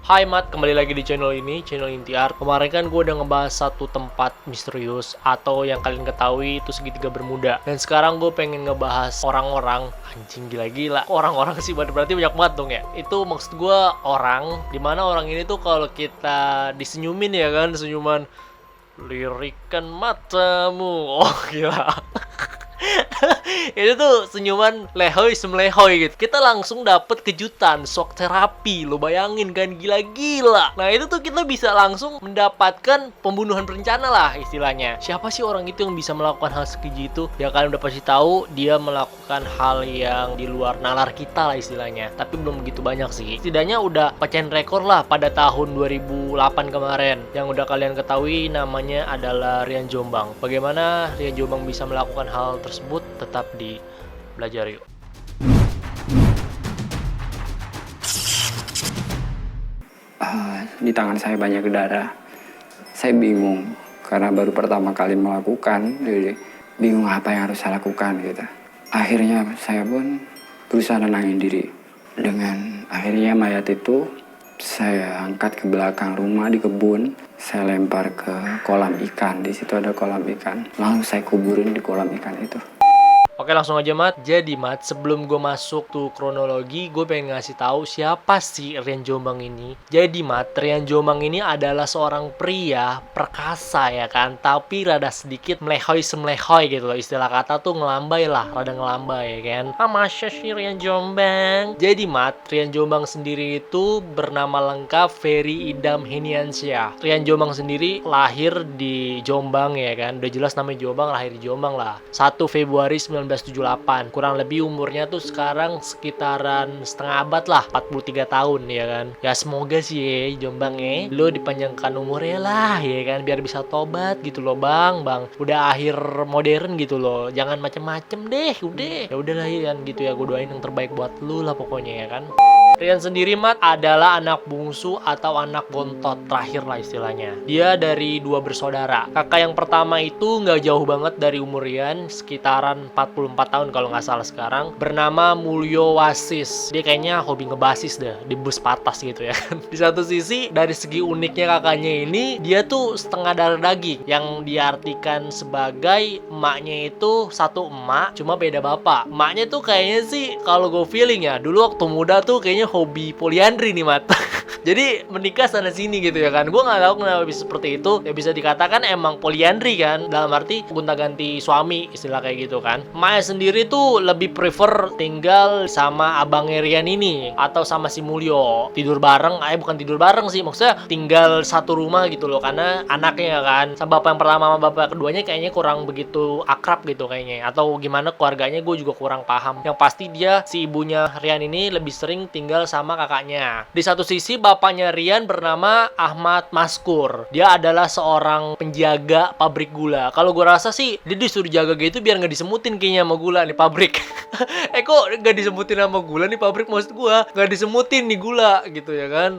Hai Mat, kembali lagi di channel ini, channel Intiar. Kemarin kan gue udah ngebahas satu tempat misterius atau yang kalian ketahui itu segitiga bermuda. Dan sekarang gue pengen ngebahas orang-orang, anjing gila-gila. Orang-orang sih berarti banyak banget dong ya. Itu maksud gue orang, dimana orang ini tuh kalau kita disenyumin ya kan, senyuman lirikan matamu. Oh gila. Itu tuh senyuman lehoy semlehoy gitu. Kita langsung dapet kejutan, shock terapi. Lo bayangin kan, gila-gila. Nah itu tuh kita bisa langsung mendapatkan pembunuhan berencana lah istilahnya. Siapa sih orang itu yang bisa melakukan hal sekeji itu? Ya kalian udah pasti tahu dia melakukan hal yang di luar nalar kita lah istilahnya. Tapi belum begitu banyak sih. Setidaknya udah pecahin rekor lah pada tahun 2008 kemarin. Yang udah kalian ketahui namanya adalah Rian Jombang. Bagaimana Rian Jombang bisa melakukan hal tersebut? Tetap di Belajar Yuk. Di tangan saya banyak darah. Saya bingung karena baru pertama kali melakukan, jadi bingung apa yang harus saya lakukan gitu. Akhirnya saya pun berusaha nenangin diri. Dengan akhirnya mayat itu saya angkat ke belakang rumah di kebun, saya lempar ke kolam ikan. Di situ ada kolam ikan. Langsung saya kuburin di kolam ikan itu. Oke langsung aja Mat. Jadi Mat, sebelum gue masuk tuh kronologi, gue pengen ngasih tahu siapa sih Rian Jombang ini. Jadi Mat, Rian Jombang ini adalah seorang pria perkasa ya kan, tapi rada sedikit melehoy semlehoy gitu loh. Istilah kata tuh ngelambai lah, rada ngelambai ya kan. Masa sih Rian Jombang? Jadi Mat, Rian Jombang sendiri itu bernama lengkap Ferry Idam Heniansyah. Rian Jombang sendiri lahir di Jombang ya kan. Udah jelas namanya Jombang, lahir di Jombang lah. 1 Februari 1978. Kurang lebih umurnya tuh sekarang sekitaran setengah abad lah, 43 tahun ya kan. Ya semoga sih ya Jombang lo dipanjangkan umurnya lah ya kan, biar bisa tobat gitu loh Bang. Udah akhir modern gitu loh. Jangan macem-macem deh, udah. Ya udahlah ya kan gitu ya, gue doain yang terbaik buat lu lah pokoknya ya kan. Rian sendiri Mat adalah anak bungsu atau anak bontot terakhir lah istilahnya. Dia dari 2 bersaudara. Kakak yang pertama itu nggak jauh banget dari umur Rian, sekitaran 44 tahun kalau nggak salah sekarang. Bernama Mulyo Wasis. Dia kayaknya hobi ngebasis deh, di bus patas gitu ya kan. Di satu sisi dari segi uniknya kakaknya ini, dia tuh setengah darah daging, yang diartikan sebagai emaknya itu satu emak, cuma beda bapak. Emaknya tuh kayaknya sih kalau gue feeling ya, dulu waktu muda tuh kayaknya hobi poliandri nih Mat. Jadi menikah sana sini gitu ya kan. Gue nggak tahu kenapa bisa seperti itu. Ya bisa dikatakan emang poliandri kan, dalam arti gonta-ganti suami istilah kayak gitu kan. Maya sendiri tuh lebih prefer tinggal sama abangnya Rian ini atau sama si Mulyo, tidur bareng. Bukan tidur bareng sih, maksudnya tinggal satu rumah gitu loh, karena anaknya kan sama bapak yang pertama sama bapak keduanya kayaknya kurang begitu akrab gitu kayaknya, atau gimana keluarganya gue juga kurang paham. Yang pasti dia, si ibunya Rian ini lebih sering tinggal sama kakaknya. Di satu sisi bapaknya Rian bernama Ahmad Maskur. Dia adalah seorang penjaga pabrik gula. Kalau gue rasa sih dia disuruh jaga gitu biar nggak disemutin kayaknya sama gula nih pabrik. Kok nggak disemutin sama gula nih pabrik, maksud gue nggak disemutin nih gula gitu ya kan.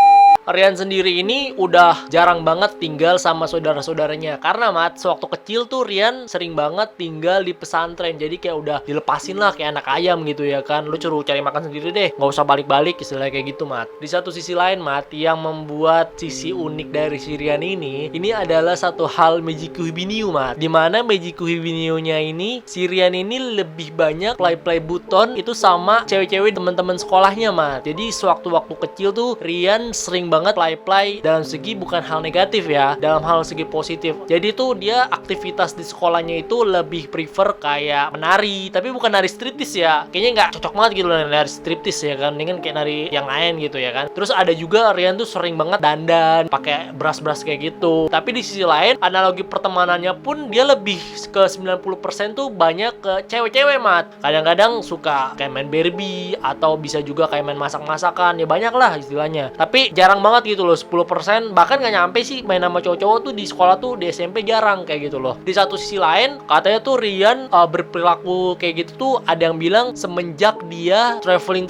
Rian sendiri ini udah jarang banget tinggal sama saudara-saudaranya, karena Mat, sewaktu kecil tuh Rian sering banget tinggal di pesantren. Jadi kayak udah dilepasin lah kayak anak ayam gitu ya kan. Lu suruh cari makan sendiri deh, nggak usah balik-balik istilahnya kayak gitu Mat. Di satu sisi lain Mat, yang membuat sisi unik dari si Rian ini adalah satu hal Mejiku Hibiniu Mat. Dimana Mejiku Hibiniu-nya ini, si Rian ini lebih banyak play buton itu sama cewek-cewek teman-teman sekolahnya Mat. Jadi sewaktu-waktu kecil tuh Rian sering banget play dalam segi bukan hal negatif ya, dalam hal segi positif. Jadi tuh dia aktivitas di sekolahnya itu lebih prefer kayak menari, tapi bukan nari striptis ya, kayaknya nggak cocok banget gitu loh nari striptis ya kan, dengan kayak nari yang lain gitu ya kan. Terus ada juga Rian tuh sering banget dandan pakai beras-beras kayak gitu. Tapi di sisi lain analogi pertemanannya pun dia lebih ke 90% tuh banyak ke cewek-cewek Mat. Kadang-kadang suka kayak main Barbie atau bisa juga kayak main masak-masakan, ya banyak lah istilahnya. Tapi jarang banget gitu loh, 10%, bahkan nggak nyampe sih main sama cowok-cowok tuh di sekolah tuh, di SMP jarang kayak gitu loh. Di satu sisi lain katanya tuh Rian berperilaku kayak gitu tuh ada yang bilang semenjak dia traveling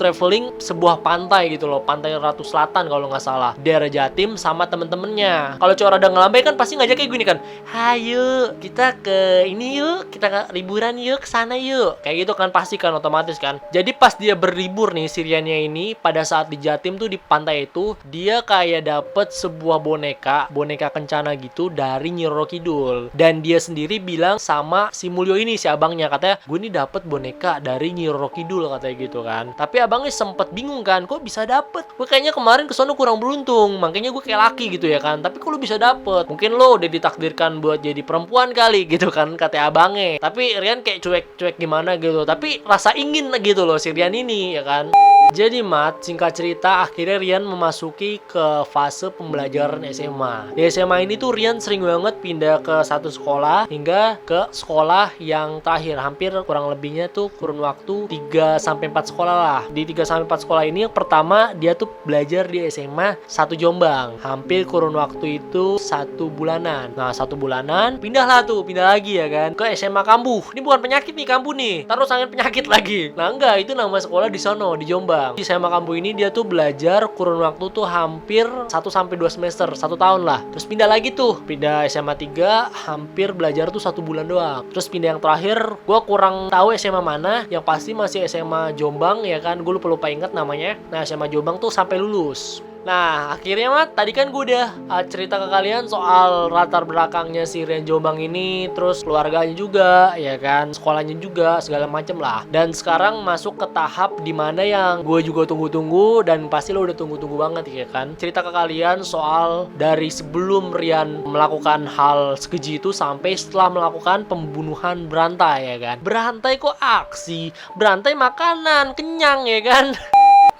sebuah pantai gitu loh, pantai Ratu Selatan kalau nggak salah, daerah Jatim sama temen-temennya. Kalau cowok ada ngelambai kan pasti ngajak kayak gini kan, hayo kita ke ini yuk, kita liburan yuk, ke sana yuk, kayak gitu kan pasti kan, otomatis kan. Jadi pas dia berlibur nih si Riannya ini pada saat di Jatim tuh di pantai itu, dia dia kayak dapet sebuah boneka kencana gitu dari Nyi Roro Kidul. Dan dia sendiri bilang sama si Mulyo ini, si abangnya, katanya gue ini dapet boneka dari Nyi Roro Kidul katanya gitu kan. Tapi abangnya sempet bingung kan, kok bisa dapet? Gue kayaknya kemarin kesono kurang beruntung, makanya gue kayak laki gitu ya kan. Tapi kok lu bisa dapet? Mungkin lo udah ditakdirkan buat jadi perempuan kali gitu kan, kata abangnya. Tapi Rian kayak cuek-cuek gimana gitu. Tapi rasa ingin gitu loh si Rian ini ya kan. Jadi Mat, singkat cerita akhirnya Rian memasuki ke fase pembelajaran SMA. Di SMA ini tuh Rian sering banget pindah ke satu sekolah hingga ke sekolah yang terakhir. Hampir kurang lebihnya tuh kurun waktu 3-4 sekolah lah. Di 3-4 sekolah ini yang pertama dia tuh belajar di SMA 1 Jombang. Hampir kurun waktu itu 1 bulanan. Nah 1 bulanan pindah lagi ya kan ke SMA Kambuh. Ini bukan penyakit nih Kambuh nih. Taruh sangat penyakit lagi. Nah enggak, itu nama sekolah di sono di Jombang. Di SMA Kambuh ini dia tuh belajar kurun waktu tuh hampir 1-2 semester, 1 tahun lah. Terus pindah lagi tuh, pindah SMA 3, hampir belajar tuh 1 bulan doang. Terus pindah yang terakhir, gue kurang tahu SMA mana, yang pasti masih SMA Jombang ya kan, gue lupa inget namanya. Nah SMA Jombang tuh sampai lulus. Nah akhirnya Mat, tadi kan gue udah cerita ke kalian soal latar belakangnya si Rian Jombang ini, terus keluarganya juga ya kan, sekolahnya juga, segala macem lah. Dan sekarang masuk ke tahap dimana yang gue juga tunggu-tunggu, dan pasti lo udah tunggu-tunggu banget ya kan. Cerita ke kalian soal dari sebelum Rian melakukan hal sekeji itu sampai setelah melakukan pembunuhan berantai ya kan. Berantai kok aksi, berantai makanan, kenyang ya kan.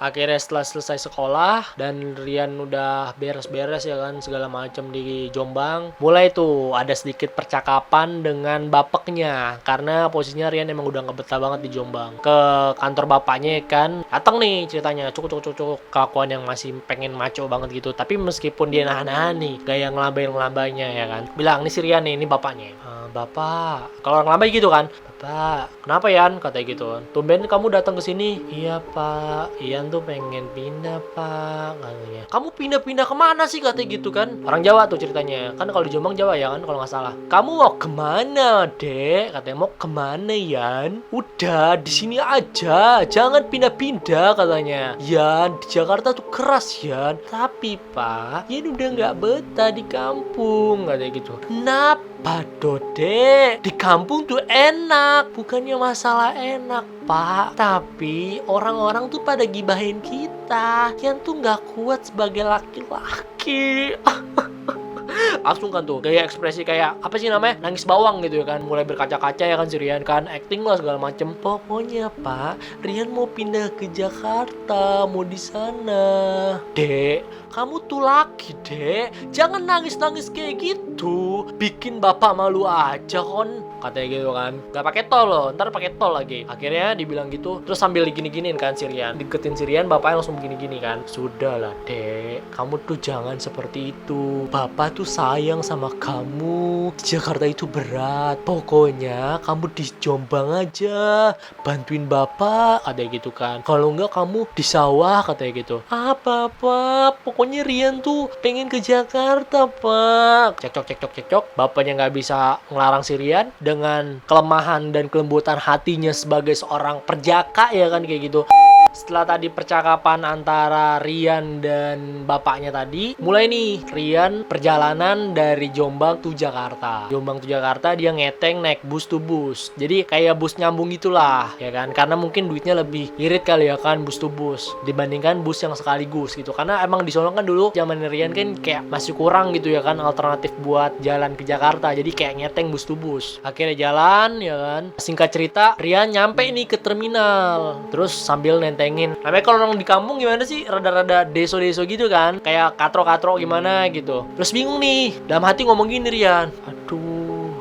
Akhirnya setelah selesai sekolah dan Rian udah beres-beres ya kan segala macam di Jombang, mulai tuh ada sedikit percakapan dengan bapaknya karena posisinya Rian emang udah nggak betah banget di Jombang. Ke kantor bapaknya ya kan, datang nih ceritanya cukup kelakuan yang masih pengen maco banget gitu. Tapi meskipun dia nahan-nahan nih gaya ngelambai-ngelambainya ya kan, bilang nih si Rian nih, ini bapaknya. Bapak, kalau orang lambai gitu kan, Bapak, kenapa Yan? Katanya gitu. Tumben kamu datang ke sini. Iya Pak, Ian tuh pengen pindah Pak, katanya. Kamu pindah-pindah kemana sih katanya gitu kan? Orang Jawa tuh ceritanya. Kan kalau di Jombang Jawa ya kan kalau nggak salah. Kamu mau kemana Dek? Katanya mau kemana Yan? Udah di sini aja, jangan pindah-pindah katanya. Yan, di Jakarta tuh keras Yan. Tapi Pak, Yan udah nggak betah di kampung katanya gitu. Kenapa Dek? Di kampung tuh enak, bukannya masalah enak Pak, tapi orang-orang tuh pada gibahin kita. Yang tuh nggak kuat sebagai laki-laki. Langsung kan tuh gaya ekspresi kayak apa sih namanya, nangis bawang gitu ya kan, mulai berkaca-kaca ya kan si Rian kan, acting lah segala macem. Pokoknya Pak, Rian mau pindah ke Jakarta, mau di sana. Dek, kamu tuh laki Dek, jangan nangis-nangis kayak gitu, bikin bapak malu aja kon, katanya gitu kan. Gak pakai tol loh, ntar pakai tol lagi. Akhirnya dibilang gitu, terus sambil digini-giniin kan si Rian, deketin si Rian, bapaknya langsung begini-gini kan. Sudahlah Dek, kamu tuh jangan seperti itu, bapak tuh sayang sama kamu. Di Jakarta itu berat, pokoknya kamu di Jombang aja, bantuin bapak, katanya gitu kan. Kalau enggak kamu di sawah, katanya gitu. Apa pokoknya Rian tuh pengen ke Jakarta Pak. Cekcok. Bapaknya nggak bisa ngelarang si Rian dengan kelemahan dan kelembutan hatinya sebagai seorang perjaka ya kan kayak gitu. Setelah tadi percakapan antara Rian dan bapaknya tadi, mulai nih Rian perjalanan dari Jombang to Jakarta. Jombang to Jakarta dia ngeteng naik bus to bus. Jadi kayak bus nyambung gitulah ya kan. Karena mungkin duitnya lebih irit kali ya kan bus to bus dibandingkan bus yang sekaligus gitu. Karena emang di sono kan dulu zaman Rian kan kayak masih kurang gitu ya kan alternatif buat jalan ke Jakarta. Jadi kayak ngeteng bus to bus. Akhirnya jalan ya kan. Singkat cerita Rian nyampe nih ke terminal. Terus sambil nentengin. Namanya kalau orang di kampung gimana sih? Rada-rada deso-deso gitu kan. Kayak katro-katro gimana gitu. Terus bingung nih. Dalam hati ngomong gini Rian. Aduh,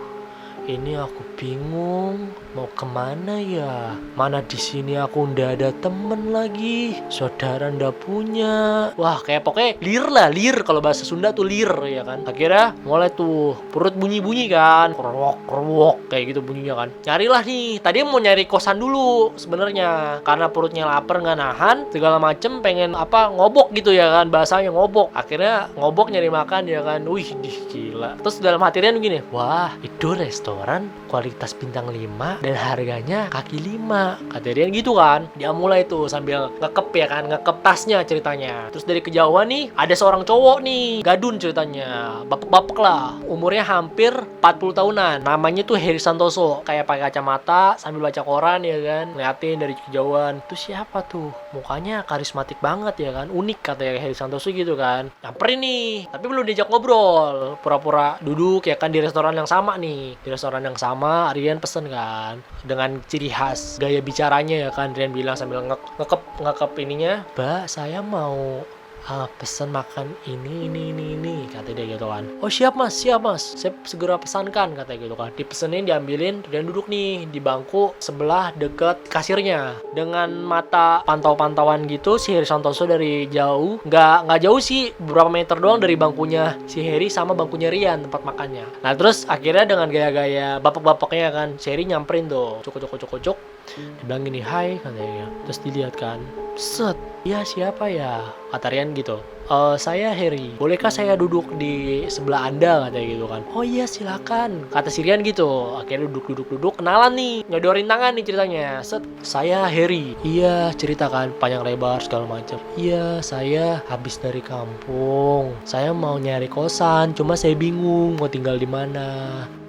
ini aku bingung mau kemana ya. Mana di sini aku ndak ada temen lagi. Saudara ndak punya. Wah kayak pokoknya lir kalau bahasa Sunda tuh lir ya kan. Akhirnya mulai tuh perut bunyi-bunyi kan. Kerwok kayak gitu bunyinya kan. Nyarilah nih. Tadi mau nyari kosan dulu sebenarnya. Karena perutnya lapar nggak nahan. Segala macem pengen ngobok gitu ya kan. Bahasanya ngobok. Akhirnya ngobok nyari makan ya kan. Wih gila. Terus dalam hati Rian gini. Wah itu restoran kualitas kualitas bintang 5 dan harganya kaki 5. Kata Rian gitu kan. Dia mulai tuh sambil ngekep ya kan, ngekep tasnya ceritanya. Terus dari kejauhan nih ada seorang cowok nih, gadun ceritanya, bapak-bapak lah, umurnya hampir 40 tahunan. Namanya tuh Heri Santoso, kayak pakai kacamata sambil baca koran ya kan, ngeliatin dari kejauhan. Tuh siapa tuh? Mukanya karismatik banget ya kan, unik katanya Heri Santoso gitu kan. Nyamperin nih, tapi belum diajak ngobrol, pura-pura duduk ya kan di restoran yang sama nih. Di restoran yang sama Rian pesen kan, dengan ciri khas gaya bicaranya ya kan. Rian bilang sambil ngekep ininya, "Mbak, saya mau pesen makan ini," kata dia gitu kan. "Oh siap mas, saya segera pesankan," kata gitu kan. Dipesenin, diambilin, dan duduk nih di bangku sebelah deket kasirnya. Dengan mata pantau-pantauan gitu, si Heri Santoso dari jauh, nggak jauh sih, beberapa meter doang dari bangkunya si Heri sama bangkunya Rian tempat makannya. Nah terus akhirnya dengan gaya-gaya bapak-bapaknya kan, si Heri nyamperin tuh, cuk. Dia bilang gini, "Hai," katanya. Terus dilihat kan, set, "Iya siapa ya?" Kata Rian gitu. "Saya Heri, bolehkah saya duduk di sebelah Anda?" katanya gitu kan. "Oh iya silakan," kata si Rian gitu. Akhirnya duduk, kenalan nih, nyodorin tangan nih ceritanya. Set, "Saya Heri." "Iya," ceritakan panjang lebar segala macam. "Iya, saya habis dari kampung. Saya mau nyari kosan, cuma saya bingung mau tinggal di mana."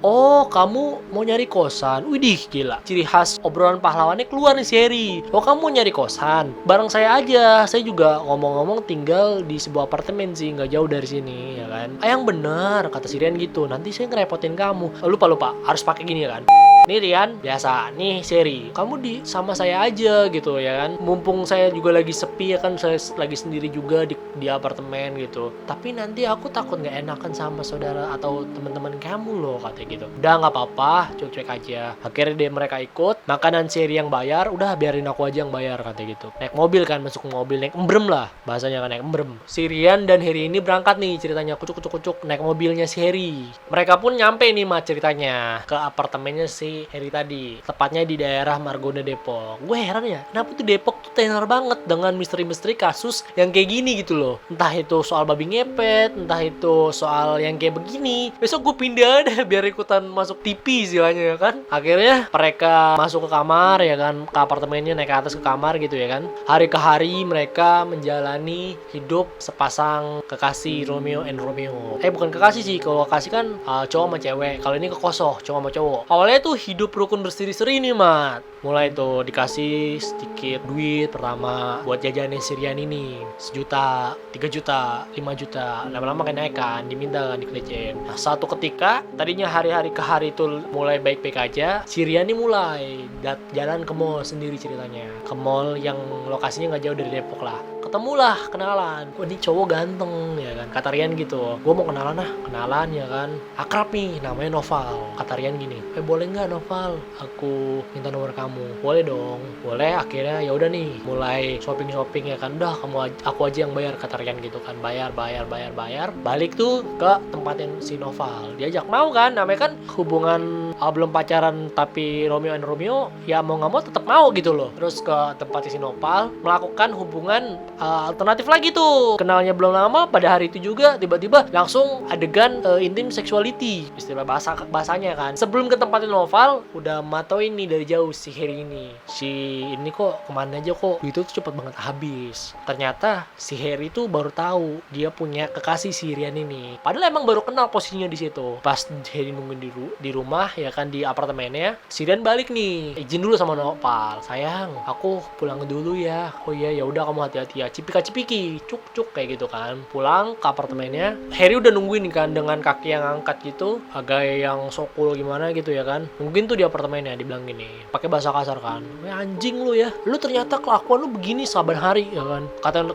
"Oh, kamu mau nyari kosan? Widih, gila. Ciri khas obrolan pahlawannya keluar nih si Heri. Oh, kamu mau nyari kosan? Bareng saya aja. Saya juga ngomong-ngomong tinggal di sebuah apartemen sih, nggak jauh dari sini, ya kan." "Ah, yang bener," kata si Rian gitu. "Nanti saya ngerepotin kamu." Lupa, harus pakai gini ya kan. "Nih Rian, biasa. Nih Seri, kamu sama saya aja gitu ya kan. Mumpung saya juga lagi sepi ya kan, saya lagi sendiri juga di apartemen gitu. Tapi nanti aku takut nggak enakan sama saudara atau teman-teman kamu loh," katanya gitu. "Udah nggak apa-apa, cuek-cuek aja." Akhirnya mereka ikut. Makanan Seri yang bayar, udah biarin aku aja yang bayar, katanya gitu. Naik mobil kan, masuk mobil, naik embrem lah bahasanya kan, naik embrem. Si Rian dan Heri ini berangkat nih ceritanya, kucuk naik mobilnya si Heri. Mereka pun nyampe nih mah ceritanya ke apartemennya si Heri tadi, tepatnya di daerah Margonda Depok. Gue heran ya, kenapa tuh Depok tuh tenar banget dengan misteri-misteri kasus yang kayak gini gitu loh. Entah itu soal babi ngepet, entah itu soal yang kayak begini. Besok gue pindah deh biar ikutan masuk TV istilahnya ya kan. Akhirnya mereka masuk ke kamar ya kan, ke apartemennya, naik ke atas ke kamar gitu ya kan. Hari ke hari mereka menjalani hidup sepasang kekasih, Romeo and Romeo. Bukan kekasih sih, kalau kekasih kan cowok sama cewek. Kalau ini kekosoh, cowok sama cowok. Awalnya tuh hidup rukun berseri-seri nih mat. Mulai tuh dikasih sedikit duit pertama buat jajanin Sirian ini, 1 juta, 3 juta, 5 juta. Lama-lama kayak naik kan, diminta kan, dikelecehin. Nah satu ketika tadinya hari-hari ke hari tuh mulai baik-baik aja, Sirian ini mulai jalan ke mall sendiri ceritanya. Ke mall yang lokasinya nggak jauh dari Depok lah. Ketemulah, kenalan. "Wah ini cowok ganteng ya kan," kata Rian gitu. "Gue mau kenalan ya kan. Akrab nih, namanya Noval." Kata Rian gini, "Boleh nggak Noval, aku minta nomor kamu?" "Boleh dong." "Boleh." Akhirnya ya udah nih, mulai shopping ya kan. "Udah aku aja yang bayar," kata Rian gitu kan. Bayar. Balik tuh ke tempatnya si Noval. Diajak, mau kan, namanya kan hubungan belum pacaran tapi Romeo and Romeo, ya mau nggak mau tetap mau gitu loh. Terus ke tempatnya si Noval, melakukan hubungan alternatif lagi tuh. Kenalnya belum lama, pada hari itu juga tiba-tiba langsung adegan intim sexuality, istilah bahasanya kan. Sebelum ke tempatnya Noval, udah matauin nih dari jauh si Heri ini. Si ini kok kemana aja kok itu tuh cepet banget habis. Ternyata si Heri tuh baru tahu dia punya kekasih si Rian ini. Padahal emang baru kenal posisinya di situ. Pas Heri nungguin di rumah ya kan, di apartemennya, si Rian balik nih. "Izin dulu sama Noval, sayang, aku pulang dulu ya." "Oh iya, ya udah kamu hati-hati ya." Cipika-cipiki, cuk kayak gitu kan. Pulang ke apartemennya, Heri udah nungguin kan dengan kaki yang angkat gitu, agak yang sokul gimana gitu ya kan. Mungkin tuh di apartemennya dibilang gini, pakai bahasa kasar kan, "Anjing lu ya, lu ternyata kelakuan lu begini saban hari ya kan."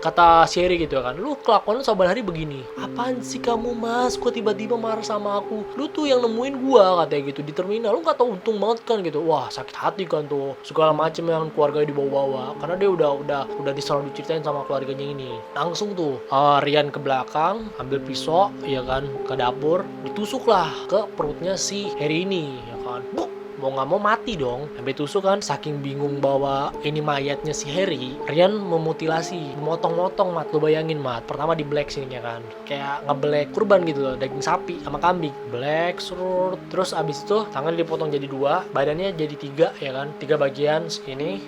Kata Sherry gitu ya kan, "Lu kelakuan lu saban hari begini." "Apaan sih kamu mas, kok tiba-tiba marah sama aku? Lu tuh yang nemuin gua," katanya gitu, "di terminal. Lu gak tau untung banget kan," gitu. Wah sakit hati kan tuh, segala macem yang keluarganya dibawa-bawa, karena dia udah selalu diceritain sama keluarganya ini. Langsung tuh Rian ke belakang, ambil pisau ya kan, ke dapur, ditusuk lah ke perutnya si Heri ini ya kan. Buk, mau nggak mau mati dong. Sampai tusuk kan, saking bingung bahwa ini mayatnya si Harry, Rian memutilasi, memotong-motong, Mat. Lo bayangin, Mat, pertama di black sininya kan, kayak ngeblack kurban gitu loh, daging sapi sama kambing, black surut. Terus abis itu tangan dipotong jadi 2, badannya jadi 3 ya kan, 3 bagian, segini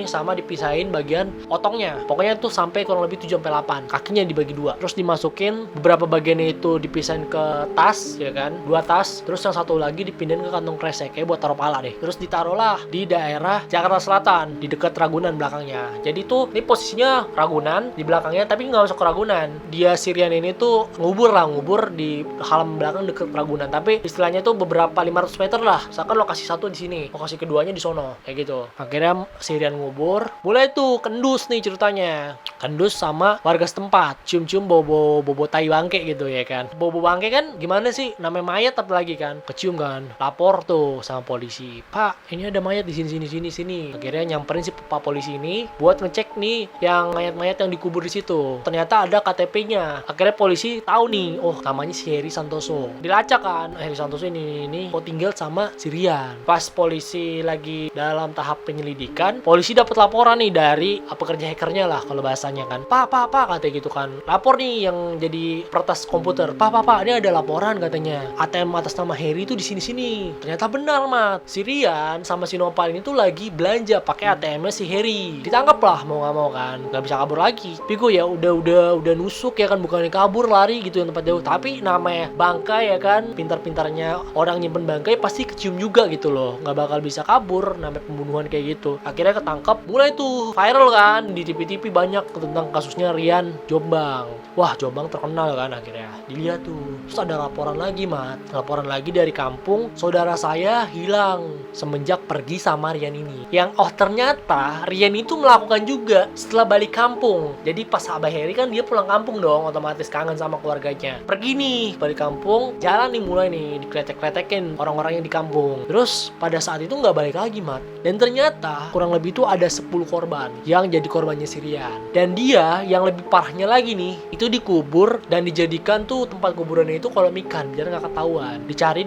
sama dipisahin bagian otongnya. Pokoknya tuh sampai kurang lebih 7-8, kakinya dibagi 2, terus dimasukin beberapa bagiannya itu dipisahin ke tas ya kan, 2 tas, terus yang satu lagi dipindahin ke kantong kresek kayak buat taruh pala deh. Terus ditaruhlah di daerah Jakarta Selatan, di dekat Ragunan belakangnya. Jadi tuh ini posisinya Ragunan di belakangnya, tapi nggak masuk ke Ragunan. Dia si Rian ini tuh ngubur di halaman belakang deket Ragunan, tapi istilahnya tuh beberapa 500 meter lah. Misalkan lokasi satu di sini, lokasi keduanya di sono, kayak gitu. Akhirnya si Rian ngubur, mulai tuh kendus nih ceritanya. Kendus sama warga setempat, cium-cium bobo tai bangke gitu ya kan. Bobo bangke kan gimana sih, namanya mayat apalagi kan, kecium kan. Lapor tuh sama polisi, "Pak, ini ada mayat di sini." Akhirnya nyamperin si Pak polisi ini buat ngecek nih yang mayat-mayat yang dikubur di situ. Ternyata ada KTP-nya. Akhirnya polisi tahu nih, oh namanya si Harry Santoso. Dilacak kan, Harry Santoso ini kok tinggal sama si Rian. Pas polisi lagi dalam tahap penyelidikan, polisi dapat laporan nih dari pekerja hackernya lah kalau bahasanya kan. Pak, katanya gitu kan. Lapor nih yang jadi peretas komputer. Pak, ini ada laporan katanya. ATM atas nama Harry itu di sini. Ternyata benar, Mat. Si Rian sama si Nopal ini tuh lagi belanja pakai ATM-nya si Harry. Ditangkap lah mau nggak mau kan. Nggak bisa kabur lagi. Pigo ya udah nusuk ya kan, bukannya kabur lari gitu yang tempat jauh. Tapi namanya bangkai ya kan, pintar-pintarnya orang nyimpen bangkai pasti kecium juga gitu loh. Nggak bakal bisa kabur namanya pembunuhan kayak gitu. Akhirnya ketangkap, mulai tuh viral kan di TV-TV banyak tentang kasusnya Rian Jombang. Wah, Jombang terkenal kan akhirnya. Dilihat tuh. Terus ada laporan lagi, Mat. Laporan lagi dari kampung, saudara saya hilang semenjak pergi sama Rian ini. Yang ternyata Rian itu melakukan juga setelah balik kampung. Jadi pas Abah Harry kan dia pulang kampung dong, otomatis kangen sama keluarganya. Pergi nih balik kampung, jalan nih mulai nih dikletek-kletekin orang-orang yang di kampung. Terus pada saat itu nggak balik lagi, Mat. Dan ternyata kurang lebih itu ada 10 korban yang jadi korbannya si Rian. Dan dia yang lebih parahnya lagi nih, itu dikubur dan dijadikan tuh tempat kuburannya itu kolam ikan biar nggak ketahuan. Dicari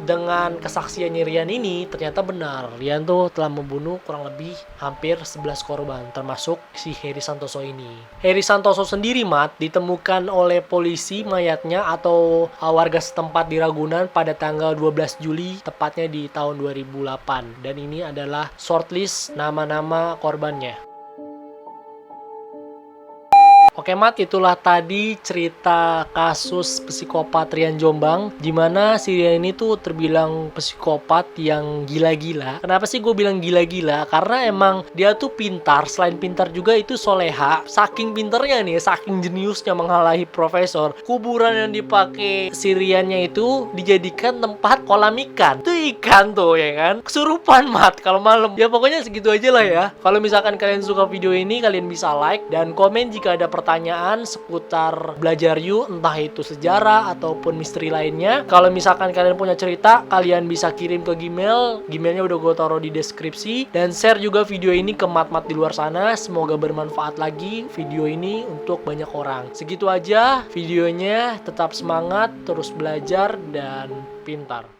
dengan kesaksiannya Rian ini, ternyata benar Rian tuh telah membunuh kurang lebih hampir 11 korban termasuk si Harry Santoso ini. Harry Santoso sendiri, Mat, ditemukan oleh polisi mayatnya atau warga setempat di Ragunan pada tanggal 12 Juli tepatnya di tahun 2008, dan ini adalah shortlist nama-nama korbannya. Oke, Mat, itulah tadi cerita kasus psikopat Rian Jombang, dimana si Rian ini tuh terbilang psikopat yang gila-gila. Kenapa sih gue bilang gila-gila? Karena emang dia tuh pintar, selain pintar juga itu soleha. Saking pintarnya nih, saking jeniusnya menghalahi profesor, kuburan yang dipakai si Riannya itu dijadikan tempat kolam ikan. Tuh ikan tuh ya kan, kesurupan, Mat, kalau malam. Ya pokoknya segitu aja lah ya. Kalau misalkan kalian suka video ini, kalian bisa like dan komen jika ada pertanyaan seputar Belajar Yuk, entah itu sejarah ataupun misteri lainnya. Kalau misalkan kalian punya cerita, kalian bisa kirim ke Gmailnya udah gue taruh di deskripsi, dan share juga video ini ke mat-mat di luar sana. Semoga bermanfaat lagi video ini untuk banyak orang. Segitu aja videonya, tetap semangat, terus belajar dan pintar.